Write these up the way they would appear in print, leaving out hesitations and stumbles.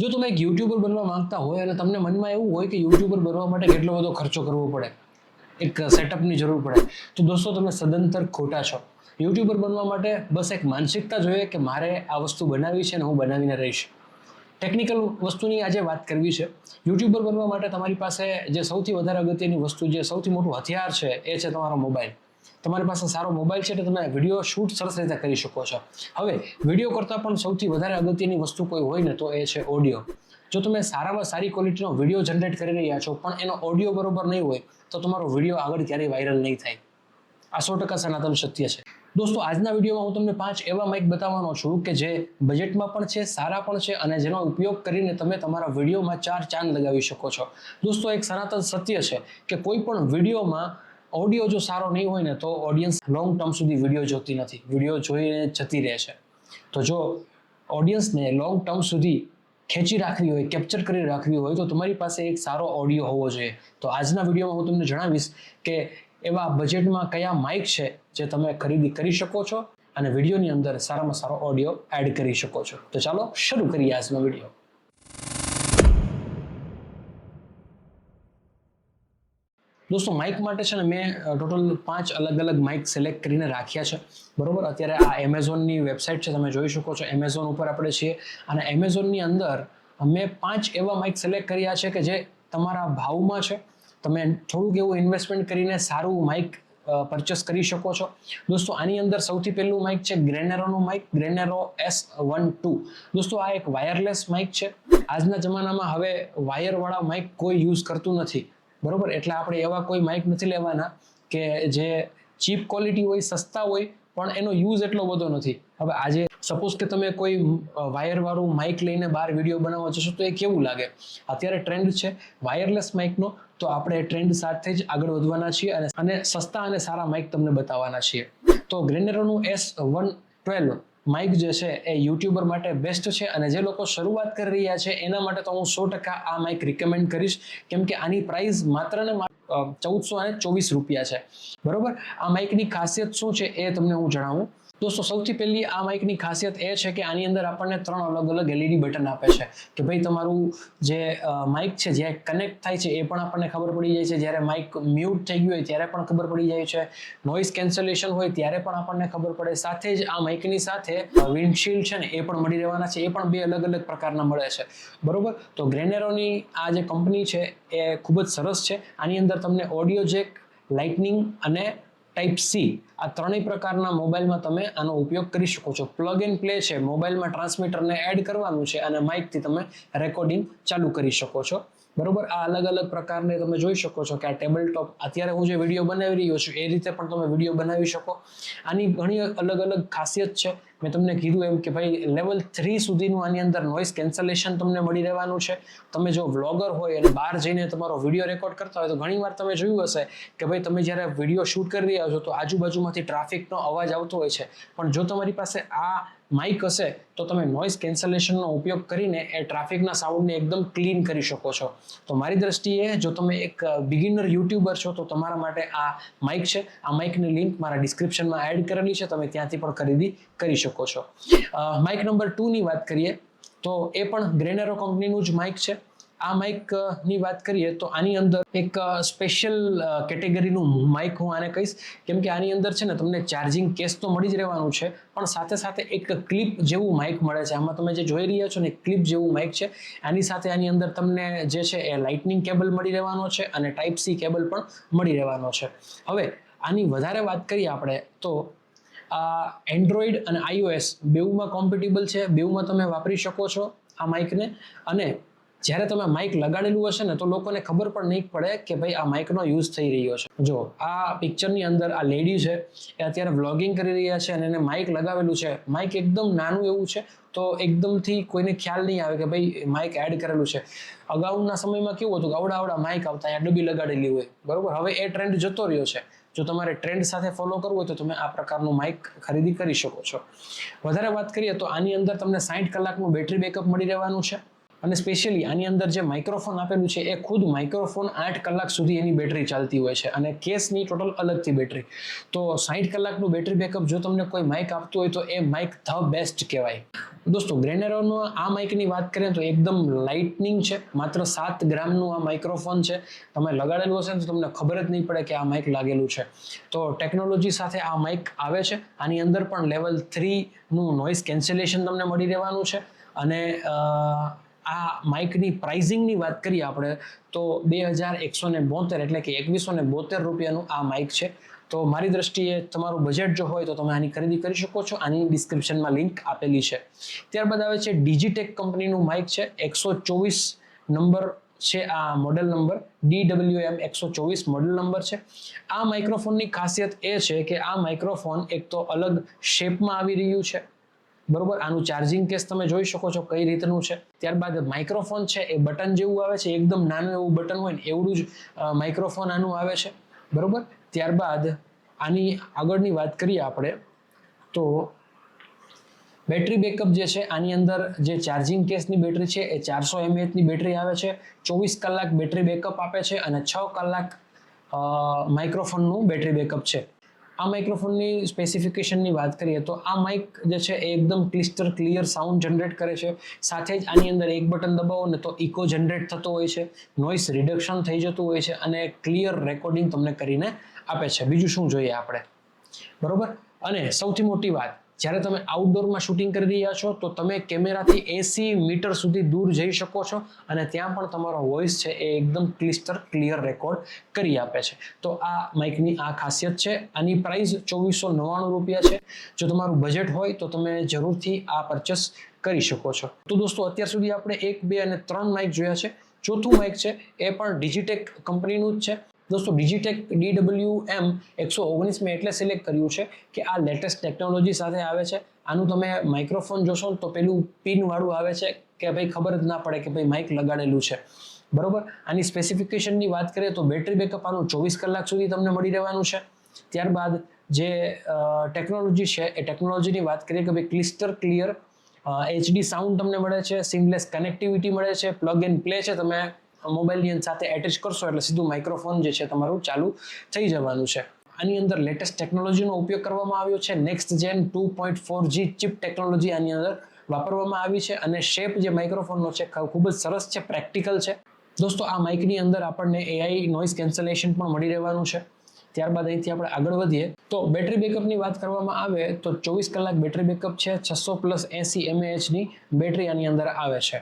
જો તમે એક યુટ્યુબર બનવા માંગતા હોય અને તમને મનમાં એવું હોય કે યુટ્યુબર બનવા માટે કેટલો બધો ખર્ચો કરવો પડે, એક સેટઅપની જરૂર પડે, તો દોસ્તો તમે સદંતર ખોટા છો. યુટ્યુબર બનવા માટે બસ એક માનસિકતા જોઈએ કે મારે આ વસ્તુ બનાવી છે અને હું બનાવીને રહીશ. ટેકનિકલ વસ્તુની આજે વાત કરવી છે. યુટ્યુબર બનવા માટે તમારી પાસે જે સૌથી વધારે અગત્યની વસ્તુ, જે સૌથી મોટું હથિયાર છે, એ છે તમારો મોબાઈલ. તમારી પાસે સારો મોબાઈલ છે એટલે તમે વિડીયો શૂટ સરસ રીતે કરી શકો છો. હવે વિડીયો કરતાં પણ સૌથી વધારે અગત્યની વસ્તુ કોઈ હોય ને તો એ છે ઓડિયો. જો તમે સારામાં સારી ક્વોલિટીનો વિડીયો જનરેટ કરી રહ્યા છો પણ એનો ઓડિયો બરોબર નહીં હોય તો તમારો વિડીયો આગળ ક્યારેય વાયરલ નહીં થાય. આ 100% સનાતન સત્ય છે. દોસ્તો, આજના વિડીયોમાં હું તમને 5 એવા માઇક બતાવવાનો છું કે જે બજેટમાં પણ છે, સારા પણ છે અને જેનો ઉપયોગ કરીને તમે તમારા વિડીયોમાં 4 ચાંદ લગાવી શકો છો. દોસ્તો, એક સનાતન સત્ય છે કે કોઈ પણ વિડીયોમાં ઓડિયો જો સારો નહીં હોય ને તો ઓડિયન્સ લોંગ ટર્મ સુધી વિડીયો જોતી નથી, વિડીયો જોઈને જતી રહે છે. તો જો ઓડિયન્સને લોંગ ટર્મ સુધી ખેંચી રાખવી હોય, કેપ્ચર કરી રાખવી હોય તો તમારી પાસે એક સારો ઓડિયો હોવો જોઈએ. તો આજના વિડીયોમાં હું તમને જણાવીશ કે એવા બજેટમાં કયા માઇક છે જે તમે ખરીદી કરી શકો છો અને વિડીયોની અંદર સારામાં સારો ઓડિયો એડ કરી શકો છો. તો ચાલો શરૂ કરીએ આજનો વિડીયો. દોસ્તો, માઇક માટે છે ને મેં ટોટલ 5 અલગ અલગ માઇક સિલેક્ટ કરીને રાખ્યા છે. બરોબર, અત્યારે આ એમેઝોનની વેબસાઇટ છે, તમે જોઈ શકો છો. એમેઝોન ઉપર આપણે છીએ અને એમેઝોનની અંદર મેં 5 એવા માઇક સિલેક્ટ કર્યા છે કે જે તમારા ભાવમાં છે. તમે થોડુંક એવું ઇન્વેસ્ટમેન્ટ કરીને સારું માઇક પરચેસ કરી શકો છો. દોસ્તો, આની અંદર સૌથી પહેલું માઇક છે ગ્રેનેરોનું માઇક, ગ્રેનેરો S12. દોસ્તો, આ એક વાયરલેસ માઇક છે. આજના જમાનામાં હવે વાયરવાળા માઇક કોઈ યુઝ કરતું નથી. બરોબર, એટલે આપણે એવા કોઈ માઇક નથી લેવાના કે જે ચીપ ક્વોલિટી હોય, સસ્તા હોય પણ એનો યુઝ એટલો બધો નથી. હવે આજે સપોઝ કે તમે કોઈ વાયરવાળું માઇક લઈને બહાર વિડીયો બનાવવા જશો તો એ કેવું લાગે? અત્યારે ટ્રેન્ડ છે વાયરલેસ માઇકનો, તો આપણે ટ્રેન્ડ સાથે જ આગળ વધવાના છીએ અને સસ્તા અને સારા માઇક તમને બતાવવાના છીએ. તો ગ્રેનેરોનું S112 માઇક જે છે એ યુટ્યુબર માટે બેસ્ટ છે અને જે લોકો શરૂઆત કરી રહ્યા છે એના માટે તો હું 100% આ માઇક રિકમેન્ડ કરીશ, કેમ કે આની પ્રાઇસ માત્ર ને 1424 રૂપિયા છે. બરોબર, આ માઇકની ખાસિયત શું છે એ તમને હું જણાવું. દોસ્તો, સૌથી પહેલી આ માઇકની ખાસિયત એ છે કે આની અંદર આપણને 3 અલગ અલગ LED બટન આપે છે કે ભાઈ તમારું જે માઇક છે જે કનેક્ટ થાય છે એ પણ આપણને ખબર પડી જાય છે. જ્યારે માઇક મ્યુટ થઈ ગયું હોય ત્યારે પણ ખબર પડી જાય છે. નોઇઝ કેન્સલેશન હોય ત્યારે પણ આપણને ખબર પડે. સાથે જ આ માઇકની સાથે વિન્ડશીલ્ડ છે ને એ પણ મળી રહેવાના છે. એ પણ 2 અલગ અલગ પ્રકારના મળે છે. બરોબર, તો ગ્રેનેરોની આ જે કંપની છે એ ખૂબ જ સરસ છે. આની અંદર તમને ઓડિયો જેક, લાઇટનિંગ અને ટાઈપ સી આ 3 પ્રકારના મોબાઈલમાં તમે આનો ઉપયોગ કરી શકો છો. પ્લગ એન્ડ પ્લે છે, મોબાઈલમાં ટ્રાન્સમીટરને એડ કરવાનું છે અને માઇકથી તમે રેકોર્ડિંગ ચાલુ કરી શકો છો. બરોબર, આ અલગ અલગ પ્રકારને તમે જોઈ શકો છો કે આ ટેબલ ટોપ, અત્યારે હું જે વિડીયો બનાવી રહ્યો છું એ રીતે પણ તમે વિડીયો બનાવી શકો. આની ઘણી અલગ અલગ ખાસિયત છે. મેં તમને કીધું એમ કે ભાઈ લેવલ 3 સુધીનું આની અંદર નોઇઝ કેન્સલેશન તમને મળી રહેવાનું છે. તમે જો વ્લોગર હોય અને બહાર જઈને તમારો વિડીયો રેકોર્ડ કરતા હોય તો ઘણીવાર તમે જોયું હશે કે ભાઈ તમે જ્યારે વિડીયો શૂટ કરી રહ્યા છો તો આજુબાજુમાંથી ટ્રાફિકનો અવાજ આવતો હોય છે. પણ જો તમારી પાસે આ માઇક હશે તો તમે નોઇઝ કેન્સલેશનનો ઉપયોગ કરીને એ ટ્રાફિકના સાઉન્ડને એકદમ ક્લીન કરી શકો છો. તો મારી દ્રષ્ટિએ જો તમે એક બિગિનર યુટ્યુબર છો તો તમારા માટે આ માઇક છે. આ માઇકની લિંક મારા ડિસ્ક્રિપ્શનમાં એડ કરેલી છે, તમે ત્યાંથી પણ ખરીદી કરી શકો છો. માઇક નંબર 2 ની વાત કરીએ તો એ પણ ગ્રેનેરો કંપનીનું જ માઇક છે. આ માઇકની વાત કરીએ તો આની અંદર એક સ્પેશિયલ કેટેગરીનું માઇક હું આને કહીશ, કેમ કે આની અંદર છે ને તમને ચાર્જિંગ કેસ તો મળી જ રહેવાનું છે પણ સાથે સાથે એક ક્લિપ જેવું માઇક મળે છે. આમાં તમે જે જોઈ રહ્યા છો ને ક્લિપ જેવું માઇક છે. આની સાથે આની અંદર તમને જે છે એ લાઇટનિંગ કેબલ મળી રહેવાનો છે અને ટાઈપ સી કેબલ પણ મળી રહેવાનો છે. હવે આની વધારે વાત કરીએ આપણે તો આ એન્ડ્રોઈડ અને iOS બેઉમાં કોમ્પેટિબલ છે. બેઉમાં તમે વાપરી શકો છો આ માઇકને. અને જ્યારે તમે માઇક લગાડેલું હશે ને તો લોકોને ખબર પણ નહીં પડે કે ભાઈ આ માઇકનો યુઝ થઈ રહ્યો છે. જો આ પિક્ચરની અંદર આ લેડી છે એ અત્યારે વ્લોગિંગ કરી રહ્યા છે અને એને માઇક લગાવેલું છે. માઇક એકદમ નાનું એવું છે તો એકદમથી કોઈને ખ્યાલ નહીં આવે કે ભાઈ માઇક એડ કરેલું છે. અગાઉના સમયમાં કેવું હતું કે આવડા માઇક આવતા, અહીંયા ડબ્બી લગાડેલી હોય. બરોબર, હવે એ ટ્રેન્ડ જતો રહ્યો છે. જો તમારે ટ્રેન્ડ સાથે ફોલો કરવું હોય તો તમે આ પ્રકારનું માઇક ખરીદી કરી શકો છો. વધારે વાત કરીએ તો આની અંદર તમને 60 કલાકનું બેટરી બેકઅપ મળી રહેવાનું છે. અને સ્પેશિયલી આની અંદર જે માઇક્રોફોન આપેલું છે એ ખુદ માઇક્રોફોન 8 કલાક સુધી એની બેટરી ચાલતી હોય છે અને કેસની ટોટલ અલગથી બેટરી. તો 60 કલાકનું બેટરી બેકઅપ જો તમને કોઈ માઇક આપતું હોય તો એ માઇક ધ બેસ્ટ કહેવાય. દોસ્તો ગ્રેનેરોનો આ માઇકની વાત કરીએ તો એકદમ લાઇટનિંગ છે. માત્ર 7 ગ્રામનું આ માઇક્રોફોન છે. તમે લગાડેલું હશે તો તમને ખબર જ નહીં પડે કે આ માઇક લાગેલું છે. તો ટેકનોલોજી સાથે આ માઇક આવે છે. આની અંદર પણ લેવલ 3નું નોઇઝ કેન્સલેશન તમને મળી રહેવાનું છે. અને આ માઇકની પ્રાઇઝિંગની વાત કરીએ આપણે તો 2172 એટલે કે 2172 રૂપિયાનું આ માઇક છે. તો મારી દ્રષ્ટિએ તમારું બજેટ જો હોય તો તમે આની ખરીદી કરી શકો છો. આની ડિસ્ક્રિપ્શનમાં લિંક આપેલી છે. ત્યારબાદ આવે છે ડિજિટેક કંપનીનું માઇક છે. 124 નંબર છે આ model number, DWM 124 model number છે. આ માઇક્રોફોનની ખાસિયત એ છે કે આ માઇક્રોફોન એક તો અલગ શેપમાં આવી રહ્યું છે, બરોબર. આનું ચાર્જિંગ કેસ તમે જોઈ શકો છો કઈ રીતનું છે. ત્યારબાદ માઇક્રોફોન છે એ બટન જેવું આવે છે, એકદમ નાનું એવું બટન હોય ને એવું જ માઇક્રોફોન આનું આવે છે, બરોબર. ત્યારબાદ આની આગળની વાત કરીએ આપણે તો બેટરી બેકઅપ જે છે આની અંદર જે ચાર્જિંગ કેસની બેટરી છે એ 400 mAhની બેટરી આવે છે. 24 કલાક બેટરી બેકઅપ આપે છે અને 6 કલાક માઇક્રોફોનનું બેટરી બેકઅપ છે. આ માઇક્રોફોનની સ્પેસિફિકેશનની વાત કરીએ તો આ માઇક જે છે એ એકદમ ક્લિસ્ટર ક્લિયર સાઉન્ડ જનરેટ કરે છે. સાથે જ આની અંદર એક બટન દબાવો ને તો ઇકો જનરેટ થતો હોય છે, નોઇસ રિડક્શન થઈ જતું હોય છે અને ક્લિયર રેકોર્ડિંગ તમને કરીને આપે છે. બીજું શું જોઈએ આપણે, બરોબર. અને સૌથી મોટી વાત, જ્યારે તમે આઉટડોરમાં શૂટિંગ કરી રહ્યા છો તો તમે કેમેરાથી 80 મીટર સુધી દૂર જઈ શકો છો અને ત્યાં પણ તમારો વોઇસ છે એ એકદમ ક્લિસ્ટર ક્લિયર રેકોર્ડ કરી આપે છે. તો આ માઇકની આ ખાસિયત છે. આની પ્રાઇસ 2499 રૂપિયા છે. જો તમારું બજેટ હોય તો તમે જરૂરથી આ પરચેસ કરી શકો છો. તો દોસ્તો અત્યાર સુધી આપણે 1, 2 અને 3 માઇક જોયા છે. ચોથું માઇક છે એ પણ ડિજિટેક કંપનીનું જ છે. દોસ્તો ડિજિટેક DWM 119 મેં એટલે સિલેક્ટ કર્યું છે કે આ લેટેસ્ટ ટેકનોલોજી સાથે આવે છે. આનું તમે માઇક્રોફોન જોશો તો પેલું પિન વાળું આવે છે કે ભાઈ ખબર જ ના પડે કે ભાઈ માઇક લગાડેલું છે, બરોબર. આની સ્પેસિફિકેશનની વાત કરીએ તો બેટરી બેકઅપ આનું 24 કલાક સુધી તમને મળી રહેવાનું છે. ત્યારબાદ જે ટેકનોલોજી છે એ ટેકનોલોજીની વાત કરીએ કે ભાઈ ક્લિસ્ટર ક્લિયર HD સાઉન્ડ તમને મળે છે, સિમલેસ કનેક્ટિવિટી મળે છે, પ્લગ એન્ડ પ્લે છે. તમે મોબાઈલની સાથે એટેચ કરશો એટલે સીધું માઇક્રોફોન જે છે તમારું ચાલુ થઈ જવાનું છે. આની અંદર લેટેસ્ટ ટેકનોલોજીનો ઉપયોગ કરવામાં આવ્યો છે. નેક્સ્ટ જેન 2.4G ચિપ ટેકનોલોજી આની અંદર વાપરવામાં આવી છે અને શેપ જે માઇક્રોફોનનો છે ખૂબ જ સરસ છે, પ્રેક્ટિકલ છે. દોસ્તો આ માઇકની અંદર આપણને AI નોઇઝ કેન્સલેશન પણ મળી રહેવાનું છે. ત્યારબાદ અહીંથી આપણે આગળ વધીએ તો બેટરી બેકઅપની વાત કરવામાં આવે તો 24 કલાક બેટરી બેકઅપ છે. 600 + 80 mAhની બેટરી આની અંદર આવે છે,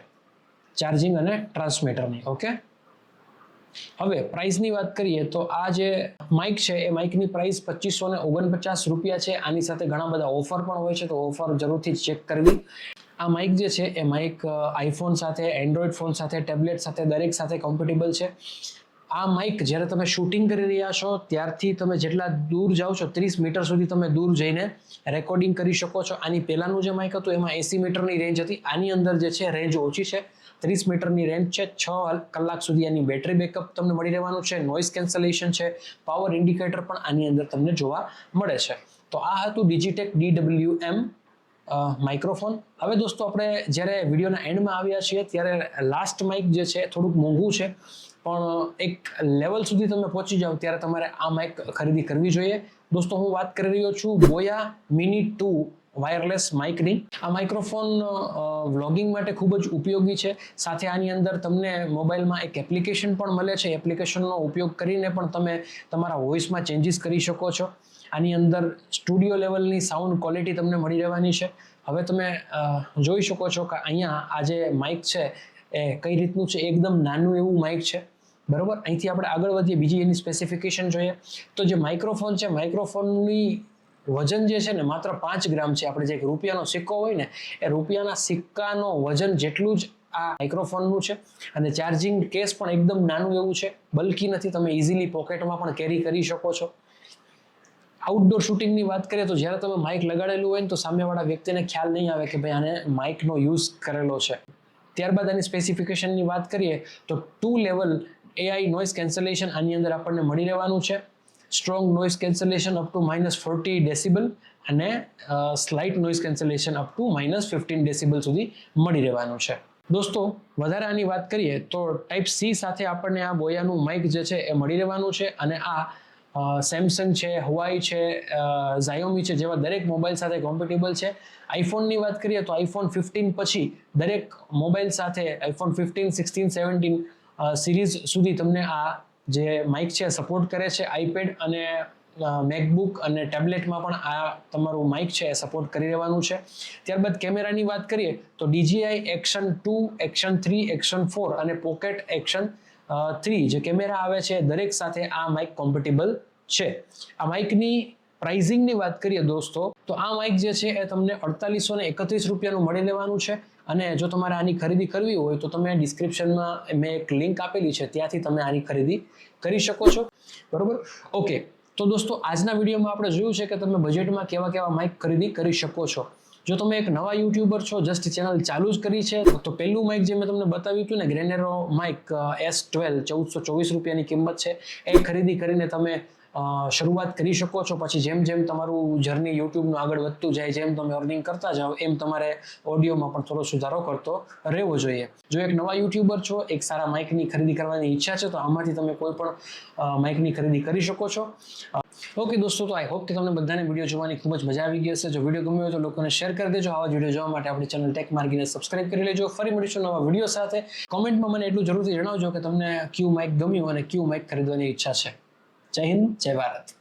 ચાર્જિંગ અને ટ્રાન્સમીટરની. ઓકે, હવે પ્રાઇસની વાત કરીએ તો આ જે માઇક છે એ માઇકની પ્રાઇસ 2549 રૂપિયા છે. આની સાથે ઘણા બધા ઓફર પણ હોય છે, તો ઓફર જરૂરથી ચેક કરવી. આ માઇક જે છે એ માઇક આઈફોન સાથે, એન્ડ્રોઈડ ફોન સાથે, ટેબ્લેટ સાથે દરેક સાથે કમ્પેટેબલ છે. આ માઇક જ્યારે તમે શૂટિંગ કરી રહ્યા છો ત્યારથી તમે જેટલા દૂર જાઓ છો 30 મીટર સુધી તમે દૂર જઈને રેકોર્ડિંગ કરી શકો છો. આની પહેલાંનું જે માઇક હતું એમાં 80 મીટરની રેન્જ હતી. આની અંદર જે છે રેન્જ ઓછી છે, 30 મીટરની રેન્જ છે. 6 કલાક સુધી આની બેટરી બેકઅપ તમને મળી રહેવાનું છે. નોઇઝ કેન્સલેશન છે, પાવર ઇન્ડિકેટર પણ આની અંદર તમને જોવા મળે છે. તો આ હતું ડિજિટેક DWM માઇક્રોફોન. હવે દોસ્તો આપણે જ્યારે વિડીયોના એન્ડમાં આવ્યા છીએ ત્યારે લાસ્ટ માઇક જે છે થોડુંક મોંઘું છે, પણ એક લેવલ સુધી તમે પહોંચી જાઓ ત્યારે તમારે આ માઇક ખરીદી કરવી જોઈએ. દોસ્તો હું વાત કરી રહ્યો છું બોયા મિની 2 વાયરલેસ માઇકની. આ માઇક્રોફોન વ્લોગિંગ માટે ખૂબ જ ઉપયોગી છે. સાથે આની અંદર તમને મોબાઈલમાં એક એપ્લિકેશન પણ મળે છે. એપ્લિકેશનનો ઉપયોગ કરીને પણ તમે તમારા વોઇસમાં ચેન્જીસ કરી શકો છો. આની અંદર સ્ટુડિયો લેવલની સાઉન્ડ ક્વોલિટી તમને મળી રહેવાની છે. હવે તમે જોઈ શકો છો કે અહીંયા આ જે માઇક છે એ કઈ રીતનું છે, એકદમ નાનું એવું માઇક છે, બરોબર. અહીંથી આપણે આગળ વધીએ, બીજી એની સ્પેસિફિકેશન જોઈએ તો જે માઇક્રોફોન છે, માઇક્રોફોનની વજન જે છે ને માત્ર 5 ગ્રામ છે. આપણે જે રૂપિયાનો સિક્કો હોય ને એ રૂપિયાના સિક્કાનો વજન જેટલું જ આ માઇક્રોફોનનું છે. અને ચાર્જિંગ કેસ પણ એકદમ નાનું એવું છે, બલ્કી નથી. તમે ઇઝીલી પોકેટમાં પણ કેરી કરી શકો છો. આઉટડોર શૂટિંગની વાત કરીએ તો જ્યારે તમે માઇક લગાડેલું હોય ને તો સામેવાળા વ્યક્તિને ખ્યાલ નહીં આવે કે ભાઈ આને માઇકનો યુઝ કરેલો છે. ત્યારબાદ આની સ્પેસિફિકેશનની વાત કરીએ તો 2 લેવલ AI નોઇઝ કેન્સલેશન આની અંદર આપણને મળી રહેવાનું છે. Strong noise cancellation up to -40 decibel અને slight noise cancellation up to -15 decibel સુધી મળી રહેવાનું છે. દોસ્તો વધારે આની વાત કરીએ તો ટાઈપ સી સાથે આપણને આ બોયાનું માઇક જે છે એ મળી રહેવાનું છે અને આ સેમસંગ છે, હવાઈ છે, ઝાયોમી છે જેવા દરેક મોબાઈલ સાથે કોમ્પેટેબલ છે. આઈફોનની વાત કરીએ તો આઈફોન 15 પછી દરેક મોબાઈલ સાથે આઈફોન 15, 16, 17 સિરીઝ સુધી તમને આ જે માઇક છે સપોર્ટ કરે છે. આઈપેડ અને મેકબુક અને ટેબ્લેટમાં પણ આ તમારું માઇક છે એ સપોર્ટ કરી રહેવાનું છે. ત્યારબાદ કેમેરાની વાત કરીએ તો DJI એક્શન 2, એક્શન 3, એક્શન 4 અને પોકેટ એક્શન 3 જે કેમેરા આવે છે દરેક સાથે આ માઇક કોમ્પેટેબલ છે. આ માઇકની પ્રાઇઝિંગની વાત કરીએ દોસ્તો તો આ માઇક જે છે એ તમને 4831 રૂપિયાનું મળી લેવાનું છે. અને જો તમારે આની ખરીદી કરવી હોય તો તમે ડિસ્ક્રિપ્શનમાં મેં એક લિંક આપેલી છે, ત્યાંથી તમે આની ખરીદી કરી શકો છો. બરોબર, ઓકે. તો દોસ્તો આજના વિડીયોમાં આપણે જોયું છે કે તમે બજેટમાં કેવા કેવા માઇક ખરીદી કરી શકો છો. જો તમે એક નવા યુટ્યુબર છો, જસ્ટ ચેનલ ચાલુ જ કરી છે, તો પહેલું માઇક જે મેં તમને બતાવ્યું હતું ને ગ્રેનેરો માઇક S12 1424 રૂપિયાની કિંમત છે, એ ખરીદી કરીને તમે શરૂઆત કરી શકો છો. પછી જેમ જેમ તમારું જર્ની યુટ્યુબનું આગળ વધતું જાય, જેમ તમે અર્નિંગ કરતા જાઓ, એમ તમારે ઓડિયોમાં પણ થોડો સુધારો કરતો રહેવો જોઈએ. જો એક નવા યુટ્યુબર છો, એક સારા માઇકની ખરીદી કરવાની ઈચ્છા છે, તો આમાંથી તમે કોઈ પણ માઇકની ખરીદી કરી શકો છો. ઓકે દોસ્તો, તો આઈ હોપ કે તમને બધાને વિડીયો જોવાની ખૂબ જ મજા આવી ગઈ હશે. જો વિડીયો ગમ્યો હોય તો લોકોને શેર કરી દેજો. આવા વિડીયો જોવા માટે આપણી ચેનલ ટેક માર્ગીને સબસ્ક્રાઇબ કરી લેજો. ફરી મળીશું નવા વિડીયો સાથે. કોમેન્ટમાં મને એટલું જરૂરથી જણાવજો કે તમને કયું માઇક ગમ્યું અને કયું માઇક ખરીદવાની ઈચ્છા છે. જય હિન્દ, જય ભારત.